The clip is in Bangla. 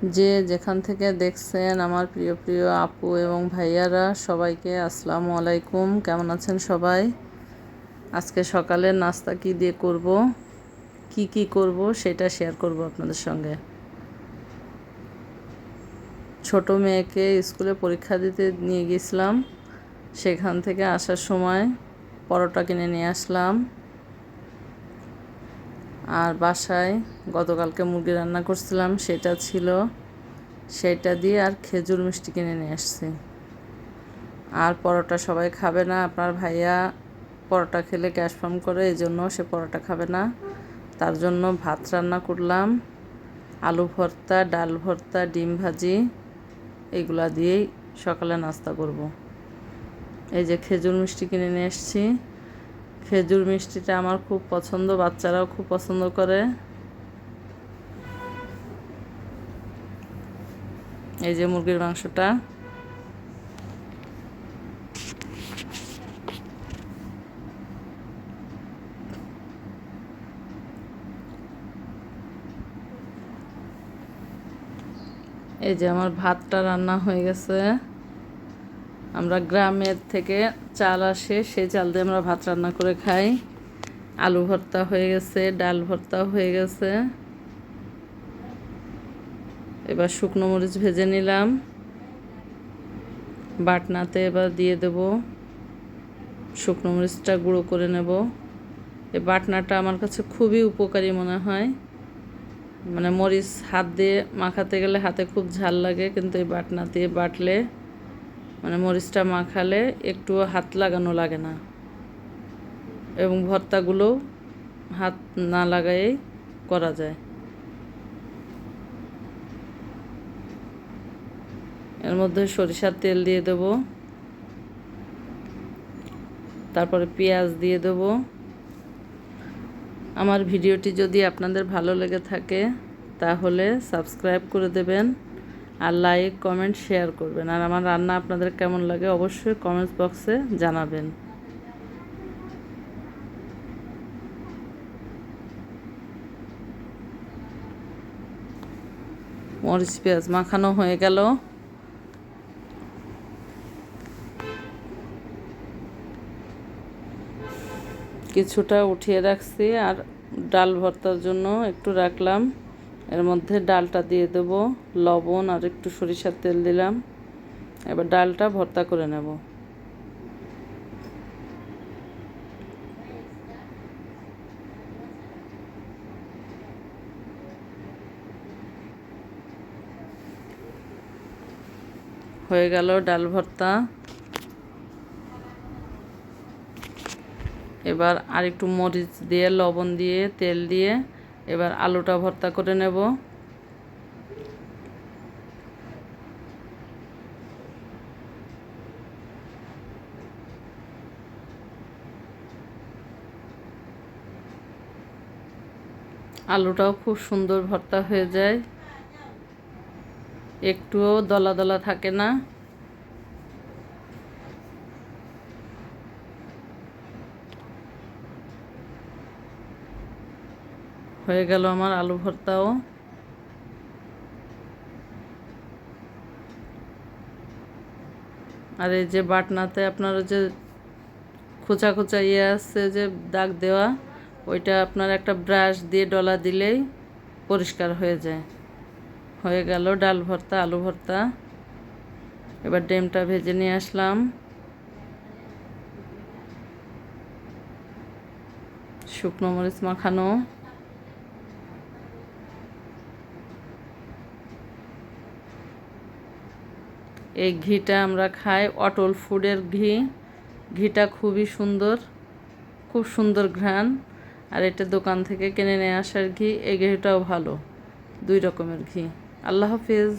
যে যেখান থেকে দেখছেন আমার প্রিয় প্রিয় আপু এবং ভাইয়ারা, সবাইকে আসসালামু আলাইকুম। কেমন আছেন সবাই? আজকে সকালের নাস্তা কি দিয়ে করব, কি করব সেটা শেয়ার করব আপনাদের সঙ্গে। ছোট মেয়েকে স্কুলে পরীক্ষা দিতে নিয়ে গেছিলাম, সেখান থেকে আসার সময় পরোটা কিনে নিয়ে আসলাম। আর বাসায় গতকালকে মুরগি রান্না করছিলাম, সেটা ছিল, সেটা দিয়ে আর খেজুর মিষ্টি কিনে নিয়ে আসছি। আর পরোটা সবাই খাবে না, আপনার ভাইয়া পরোটা খেলে গ্যাস ফর্ম করে, এই জন্য সে পরোটা খাবে না। তার জন্য ভাত রান্না করলাম, আলু ভর্তা, ডাল ভর্তা, ডিম ভাজি, এগুলা দিয়েই সকালে নাস্তা করব। এই যে খেজুর মিষ্টি কিনে নিয়ে এসেছি। খেজুর মিষ্টিটা আমার খুব পছন্দ, বাচ্চারাও খুব পছন্দ করে। এই যে মুরগির মাংসটা, এই যে আমার ভাতটা রান্না হয়ে গেছে। আমরা গ্রামের থেকে চাল আসে, সেই চাল দিয়ে আমরা ভাত রান্না করে খাই। আলু ভর্তা হয়ে গেছে, ডাল ভর্তা হয়ে গেছে। এবার শুকনো মরিচ ভেজে নিলাম, বাটনাতে এবার দিয়ে দেব। শুকনো মরিচটা গুঁড়ো করে নেব। এই বাটনাটা আমার কাছে খুবই উপকারী মনে হয়। মানে মরিচ হাত দিয়ে মাখাতে গেলে হাতে খুব ঝাল লাগে, কিন্তু এই বাটনা দিয়ে বাটলে, মানে মরিচটা মাখালে একটুও হাত লাগানো লাগে না, এবং ভর্তাগুলো হাত না লাগাই করা যায়। এর মধ্যে সরিষার তেল দিয়ে দেব, তারপরে পেঁয়াজ দিয়ে দেব। আমার ভিডিওটি যদি আপনাদের ভালো লেগে থাকে তাহলে সাবস্ক্রাইব করে দেবেন, আর লাইক, কমেন্ট, শেয়ার করবেন। আর আমার রান্না আপনাদের কেমন লাগে অবশ্যই কমেন্টস বক্সে জানাবেন। মরিচ পেঁয়াজ মাখানো হয়ে গেল। কিছুটা উঠিয়ে রাখছি, আর ডাল ভর্তার জন্য একটু রাখলাম। এর মধ্যে ডালটা দিয়ে দেব, লবণ আর একটু সরিষার তেল দিলাম। এবার ডালটা ভর্তা করে নেব। হয়ে গেল ডাল ভর্তা। এবার আর একটু মরিচ দিয়ে, লবণ দিয়ে, তেল দিয়ে এবার আলুটা ভর্তা করে নেব। আলুটাও খুব সুন্দর ভর্তা হয়ে যায়, একটুও দলা দলা থাকে না। হয়ে গেল আমার আলু ভর্তাও। আর এই যে বাটনাতে আপনারা যে খোঁচা খোঁচা আছে যে দাগ দেওয়া, ওইটা আপনার একটা ব্রাশ দিয়ে ডলা দিলেই পরিষ্কার হয়ে যায়। হয়ে গেল ডাল ভর্তা, আলু ভর্তা। এবার ডিমটা ভেজে নিয়ে আসলাম। শুকনো মরিচ মাখানো। এই ঘিটা আমরা খাই অটল ফুডের ঘি। ঘিটা খুবই সুন্দর, খুব সুন্দর ঘ্রাণ। আর এটা দোকান থেকে কিনে নিয়ে আসার ঘি, এই ঘিটাও ভালো। দুই রকমের ঘি। আল্লাহ হাফিজ।